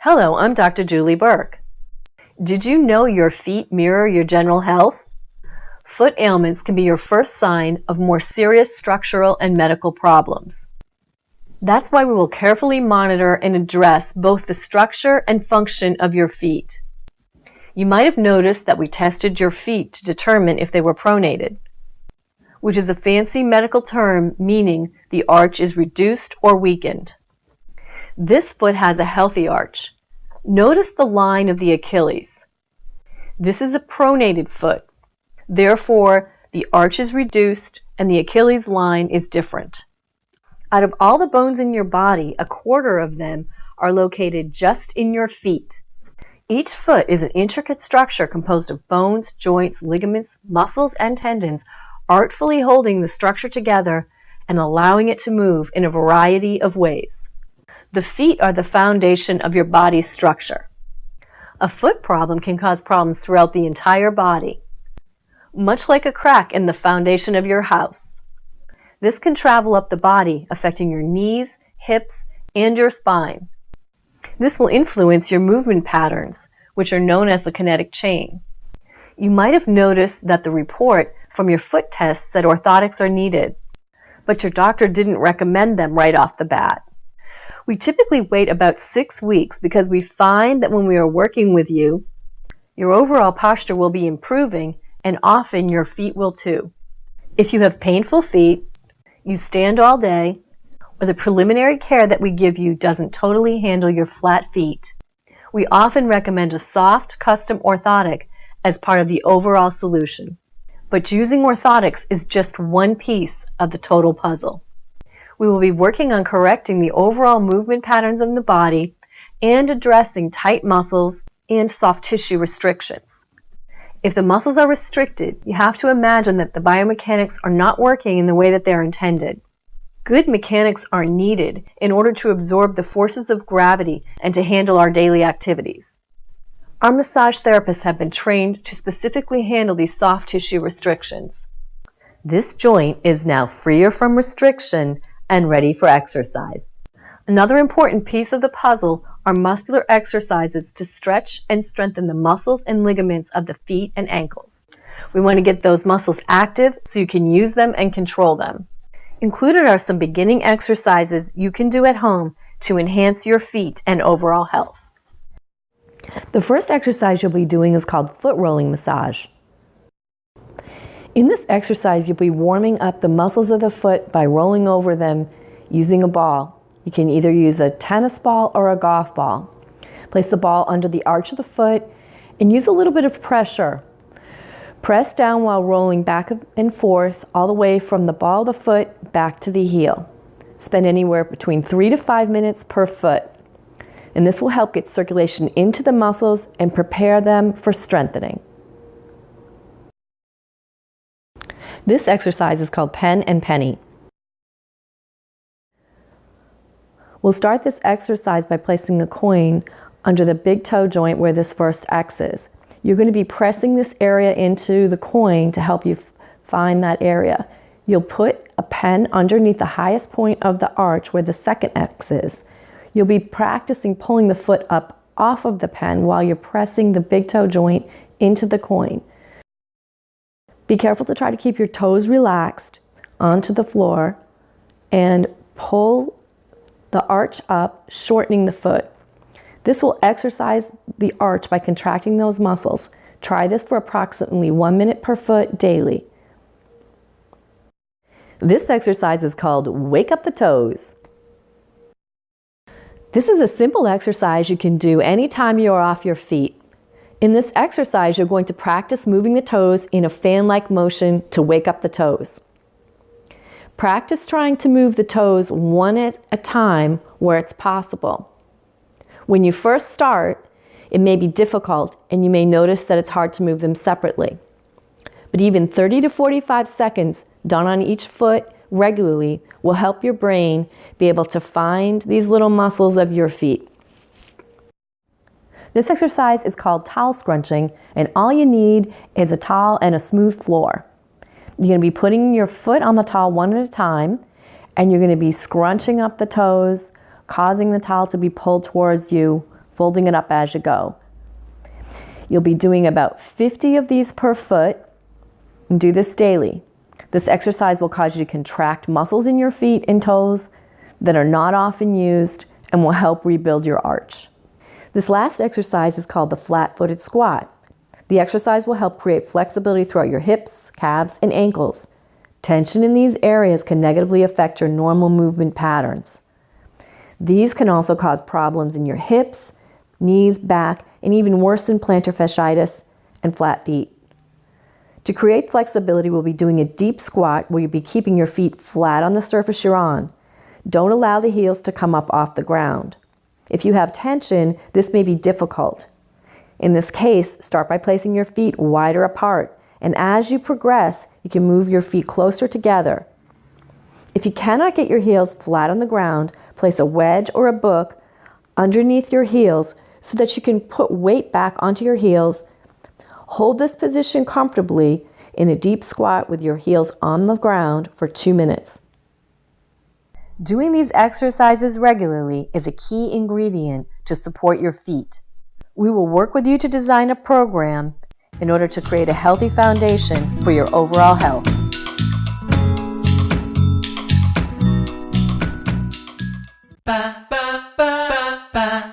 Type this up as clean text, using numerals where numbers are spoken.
Hello, I'm Dr. Julie Burke. Did you know your feet mirror your general health? Foot ailments can be your first sign of more serious structural and medical problems. That's why we will carefully monitor and address both the structure and function of your feet. You might have noticed that we tested your feet to determine if they were pronated, which is a fancy medical term meaning the arch is reduced or weakened. This foot has a healthy arch. Notice the line of the Achilles. This is a pronated foot. Therefore, the arch is reduced and the Achilles line is different. Out of all the bones in your body, 1/4 of them are located just in your feet. Each foot is an intricate structure composed of bones, joints, ligaments, muscles, and tendons, artfully holding the structure together and allowing it to move in a variety of ways. The feet are the foundation of your body's structure. A foot problem can cause problems throughout the entire body, much like a crack in the foundation of your house. This can travel up the body, affecting your knees, hips, and your spine. This will influence your movement patterns, which are known as the kinetic chain. You might have noticed that the report from your foot test said orthotics are needed, but your doctor didn't recommend them right off the bat. We typically wait about 6 weeks because we find that when we are working with you, your overall posture will be improving and often your feet will too. If you have painful feet, you stand all day, or the preliminary care that we give you doesn't totally handle your flat feet, we often recommend a soft, custom orthotic as part of the overall solution. But using orthotics is just one piece of the total puzzle. We will be working on correcting the overall movement patterns of the body and addressing tight muscles and soft tissue restrictions. If the muscles are restricted, you have to imagine that the biomechanics are not working in the way that they are intended. Good mechanics are needed in order to absorb the forces of gravity and to handle our daily activities. Our massage therapists have been trained to specifically handle these soft tissue restrictions. This joint is now freer from restriction and ready for exercise. Another important piece of the puzzle are muscular exercises to stretch and strengthen the muscles and ligaments of the feet and ankles. We want to get those muscles active so you can use them and control them. Included are some beginning exercises you can do at home to enhance your feet and overall health. The first exercise you'll be doing is called foot rolling massage. In this exercise, you'll be warming up the muscles of the foot by rolling over them using a ball. You can either use a tennis ball or a golf ball. Place the ball under the arch of the foot and use a little bit of pressure. Press down while rolling back and forth all the way from the ball of the foot back to the heel. Spend anywhere between 3 to 5 minutes per foot. And this will help get circulation into the muscles and prepare them for strengthening. This exercise is called pen and penny. We'll start this exercise by placing a coin under the big toe joint where this first X is. You're going to be pressing this area into the coin to help you find that area. You'll put a pen underneath the highest point of the arch where the second X is. You'll be practicing pulling the foot up off of the pen while you're pressing the big toe joint into the coin. Be careful to try to keep your toes relaxed onto the floor and pull the arch up, shortening the foot. This will exercise the arch by contracting those muscles. Try this for approximately 1 minute per foot daily. This exercise is called Wake Up the Toes. This is a simple exercise you can do anytime you are off your feet. In this exercise, you're going to practice moving the toes in a fan-like motion to wake up the toes. Practice trying to move the toes one at a time where it's possible. When you first start, it may be difficult and you may notice that it's hard to move them separately. But even 30 to 45 seconds done on each foot regularly will help your brain be able to find these little muscles of your feet. This exercise is called towel scrunching, and all you need is a towel and a smooth floor. You're going to be putting your foot on the towel one at a time, and you're going to be scrunching up the toes, causing the towel to be pulled towards you folding it up as you go. You'll be doing about 50 of these per foot, and do this daily. This exercise will cause you to contract muscles in your feet and toes that are not often used and will help rebuild your arch. This last exercise is called the flat-footed squat. The exercise will help create flexibility throughout your hips, calves, and ankles. Tension in these areas can negatively affect your normal movement patterns. These can also cause problems in your hips, knees, back, and even worsen plantar fasciitis and flat feet. To create flexibility, we'll be doing a deep squat where you'll be keeping your feet flat on the surface you're on. Don't allow the heels to come up off the ground. If you have tension, this may be difficult. In this case, start by placing your feet wider apart, and as you progress, you can move your feet closer together. If you cannot get your heels flat on the ground, place a wedge or a book underneath your heels so that you can put weight back onto your heels. Hold this position comfortably in a deep squat with your heels on the ground for 2 minutes. Doing these exercises regularly is a key ingredient to support your feet. We will work with you to design a program in order to create a healthy foundation for your overall health. Ba, ba, ba, ba, ba.